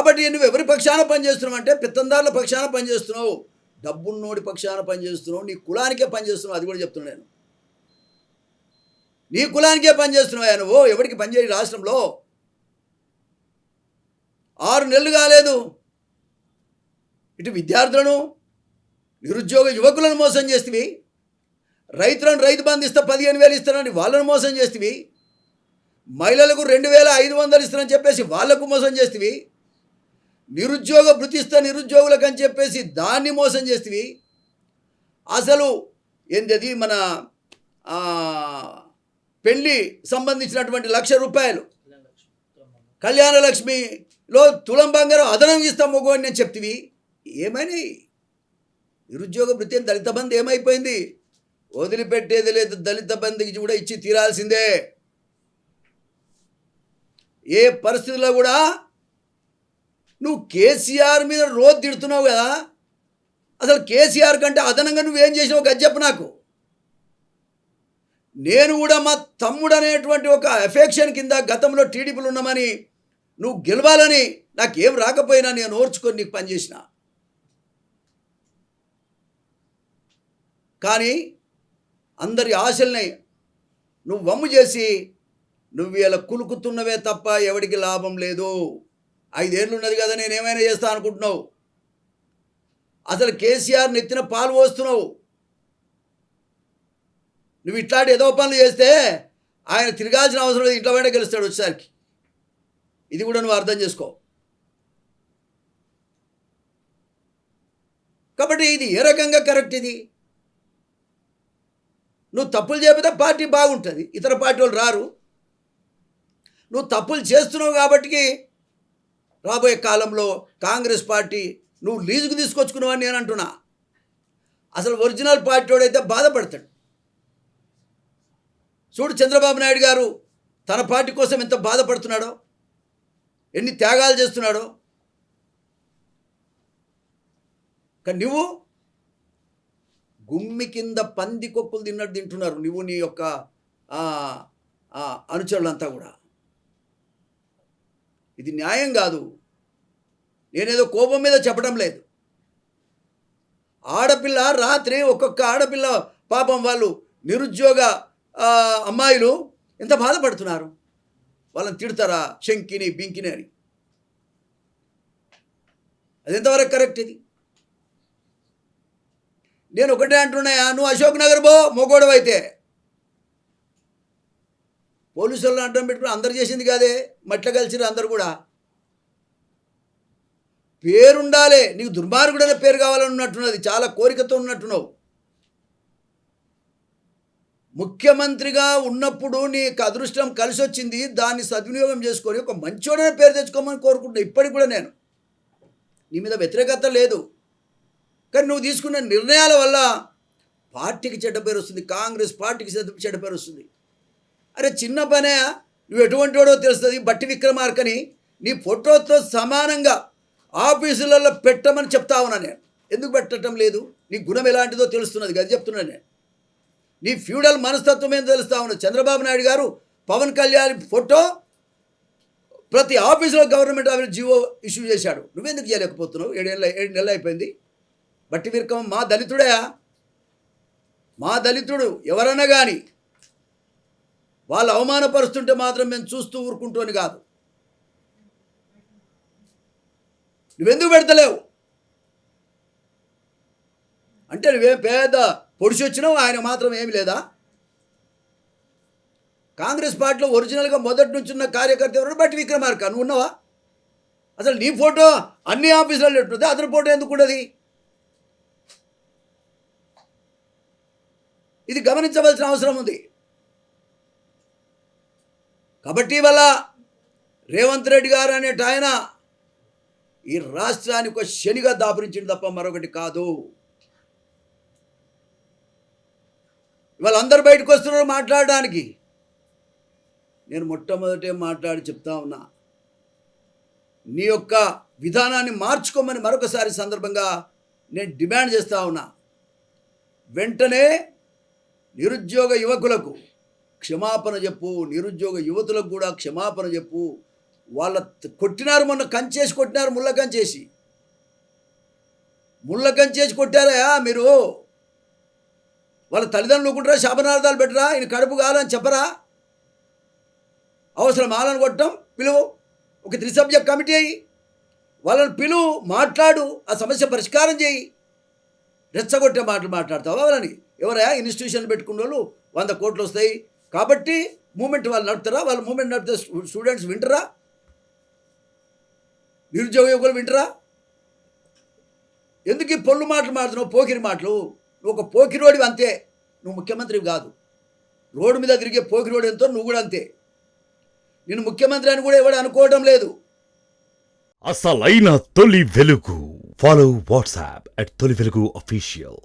కాబట్టి నువ్వు ఎవరి పక్షాన పనిచేస్తున్నావు అంటే పెత్తందారుల పక్షాన పనిచేస్తున్నావు, డబ్బున్నోడి పక్షాన పనిచేస్తున్నావు, నీ కులానికే పనిచేస్తున్నావు. అది కూడా చెప్తున్నాను నేను, నీ కులానికే పనిచేస్తున్నావా నువ్వు? ఎవరికి పనిచేయి? రాష్ట్రంలో 6 నెలలు కాలేదు, ఇటు విద్యార్థులను నిరుద్యోగ యువకులను మోసం చేస్తేవి, రైతులను రైతు బంధు ఇస్తా 15,000 ఇస్తానని వాళ్ళను మోసం చేస్తేవి, మహిళలకు 2,500 ఇస్తానని చెప్పేసి వాళ్లకు మోసం చేస్తేవి, నిరుద్యోగ భృతి ఇస్తా నిరుద్యోగులకు అని చెప్పేసి దాన్ని మోసం చేస్తేవి. అసలు ఏంటది మన పెళ్లి సంబంధించినటువంటి ₹1,00,000 కళ్యాణ లక్ష్మిలో తులం బంగారం అదనం ఇస్తాం మొగోని నేను చెప్తివి. ఏమని నిరుద్యోగ భృతి దళిత బంధు ఏమైపోయింది? వదిలిపెట్టేది లేదు, దళిత బంధుకి కూడా ఇచ్చి తీరాల్సిందే. ఏ పరిస్థితుల్లో కూడా నువ్వు కేసీఆర్ మీద రోజు తిడుతున్నావు కదా, అసలు కేసీఆర్ కంటే అదనంగా నువ్వేం చేసినావు గది చెప్పు నాకు. నేను కూడా మా తమ్ముడు అనేటువంటి ఒక ఎఫెక్షన్ కింద గతంలో టీడీపీలు ఉన్నామని, నువ్వు గెలవాలని నాకేం రాకపోయినా నేను ఓర్చుకొని నీకు పనిచేసిన. కానీ అందరి ఆశల్ని నువ్వు వమ్ము చేసి నువ్వు ఇలా కులుకుతున్నవే తప్ప ఎవడికి లాభం లేదు. 5 ఏళ్ళు ఉన్నది కదా, నేనేమైనా చేస్తా అనుకుంటున్నావు. అసలు కేసీఆర్ నెత్తిన పాలు పోస్తున్నావు. నువ్వు ఇట్లాంటి ఏదో పనులు చేస్తే ఆయన తిరగాల్సిన అవసరం లేదు, ఇంట్లో వెంట గెలుస్తాడు వచ్చేసరికి. ఇది కూడా నువ్వు అర్థం చేసుకో. కాబట్టి ఇది ఏ రకంగా కరెక్ట్? ఇది నువ్వు తప్పులు చేపితే పార్టీ బాగుంటుంది, ఇతర పార్టీ వాళ్ళు రారు. నువ్వు తప్పులు చేస్తున్నావు కాబట్టి రాబోయే కాలంలో కాంగ్రెస్ పార్టీ నువ్వు లీజుకు తీసుకొచ్చుకున్నావు అని నేను అంటున్నా. అసలు ఒరిజినల్ పార్టీ వాడైతే బాధపడతాడు. చూడు చంద్రబాబు నాయుడు గారు తన పార్టీ కోసం ఎంత బాధపడుతున్నాడో, ఎన్ని త్యాగాలు చేస్తున్నాడో. కానీ నువ్వు గుమ్మి కింద పంది కొక్కులు తిన్నట్టు తింటున్నారు నువ్వు, నీ యొక్క అనుచరులంతా కూడా. ఇది న్యాయం కాదు. నేనేదో కోపం మీద చెప్పడం లేదు. ఆడపిల్ల రాత్రి ఒక్కొక్క ఆడపిల్ల పాపం వాళ్ళు నిరుద్యోగ అమ్మాయిలు ఎంత బాధపడుతున్నారు. వాళ్ళని తిడతారా శంకిని బింకిని అని? అది ఎంతవరకు కరెక్ట్? ఇది నేను ఒకటే అంటున్నాయా, నువ్వు అశోక్ నగర్ పో మొగోడవు అయితే. పోలీసులను అడ్డం పెట్టుకుని అందరు చేసింది కాదే, మట్ల కలిసిరు అందరు కూడా. పేరుండాలి, నీకు దుర్మార్గుడైన పేరు కావాలని ఉన్నట్టున్నది, చాలా కోరికతో ఉన్నట్టున్నావు. ముఖ్యమంత్రిగా ఉన్నప్పుడు నీకు అదృష్టం కలిసి వచ్చింది, దాన్ని సద్వినియోగం చేసుకొని ఒక మంచోడైన పేరు తెచ్చుకోమని కోరుకుంటున్నా. ఇప్పటికి కూడా నేను నీ మీద వ్యతిరేకత లేదు, కానీ నువ్వు తీసుకున్న నిర్ణయాల వల్ల పార్టీకి చెడ్డ పేరు వస్తుంది, కాంగ్రెస్ పార్టీకి చెడ్డ పేరు వస్తుంది. అరే చిన్న పనే, నువ్వు ఎటువంటి వాడో తెలుస్తుంది. బట్టి విక్రమార్కని నీ ఫోటోతో సమానంగా ఆఫీసులలో పెట్టమని చెప్తా ఉన్నా నేను. ఎందుకు పెట్టడం లేదు? నీ గుణం ఎలాంటిదో తెలుస్తున్నది కదా చెప్తున్నాను నేను. నీ ఫ్యూడల్ మనస్తత్వం ఏందో తెలుస్తా ఉన్నది. చంద్రబాబు నాయుడు గారు పవన్ కళ్యాణ్ ఫోటో ప్రతి ఆఫీసులో గవర్నమెంట్ ఆఫీస్ జీవో ఇష్యూ చేశాడు. నువ్వెందుకు చేయలేకపోతున్నావు? 7 నెలలు అయిపోయింది. బట్టి విక్రమ మా దళితుడే, మా దళితుడు ఎవరన్నా కానీ వాళ్ళు అవమానపరుస్తుంటే మాత్రం మేము చూస్తూ ఊరుకుంటూని కాదు. నువ్వెందుకు పెడతలేవు అంటే నువ్వేం పేద పొడిచి వచ్చినావు, ఆయన మాత్రం ఏమి లేదా? కాంగ్రెస్ పార్టీలో ఒరిజినల్గా మొదటి నుంచి ఉన్న కార్యకర్త ఎవరు? బట్టి విక్రమార్క. నువ్వు ఉన్నావా? అసలు నీ ఫోటో అన్ని ఆఫీసులలో ఉంటుంది, అతని ఫోటో ఎందుకు ఉండదు? ఇది గమనించవలసిన అవసరం ఉంది. కాబట్టి ఇవాళ రేవంత్ రెడ్డి గారు అనేట ఆయన ఈ రాష్ట్రానికి ఒక శనిగా దాపురించింది తప్ప మరొకటి కాదు. ఇవాళ అందరు బయటకు వస్తున్నారు మాట్లాడడానికి. నేను మొట్టమొదటే మాట్లాడి చెప్తా ఉన్నా, నీ యొక్క విధానాన్ని మార్చుకోమని మరొకసారి సందర్భంగా నేను డిమాండ్ చేస్తూ ఉన్నా. వెంటనే నిరుద్యోగ యువకులకు క్షమాపణ చెప్పు, నిరుద్యోగ యువతులకు కూడా క్షమాపణ చెప్పు. కొట్టినారు, మొన్న కంచేసి కొట్టినారు, ముళ్ళ కంచేసి కొట్టారా మీరు? వాళ్ళ తల్లిదండ్రులు ఊకుంటారా? శాపనార్థాలు పెట్టరా? ఈయన కడుపు కావాలని చెప్పరా? అవసరం వాళ్ళని కొట్టడం? పిలువు, ఒక 3 సభ్య కమిటీ అయ్యి వాళ్ళని పిలువు, మాట్లాడు, ఆ సమస్య పరిష్కారం చేయి. రెచ్చగొట్టే మాటలు మాట్లాడతావా వాళ్ళని? ఎవరైనా ఇన్స్టిట్యూషన్లు పెట్టుకున్న వాళ్ళు 100 కోట్లు వస్తాయి కాబట్టి మూమెంట్ వాళ్ళు నడుపుతారా? వాళ్ళ మూమెంట్ నడిపితే స్టూడెంట్స్ వింటరా? నిరుద్యోగ యువకులు వింటరా? ఎందుకు ఈ పొల్లు మాటలు మాడుతున్నావు? పోకిరి మాటలు. నువ్వు ఒక పోకిరోడివి అంతే, నువ్వు ముఖ్యమంత్రివి కాదు. రోడ్డు మీద తిరిగే పోకిరోడు ఎంతో నువ్వు కూడా అంతే. నేను ముఖ్యమంత్రి అని కూడా ఎవడు అనుకోవడం లేదు. అసలైన తొలి వెలుగు. ఫాలో వాట్సాప్ @తొలి వెలుగు official.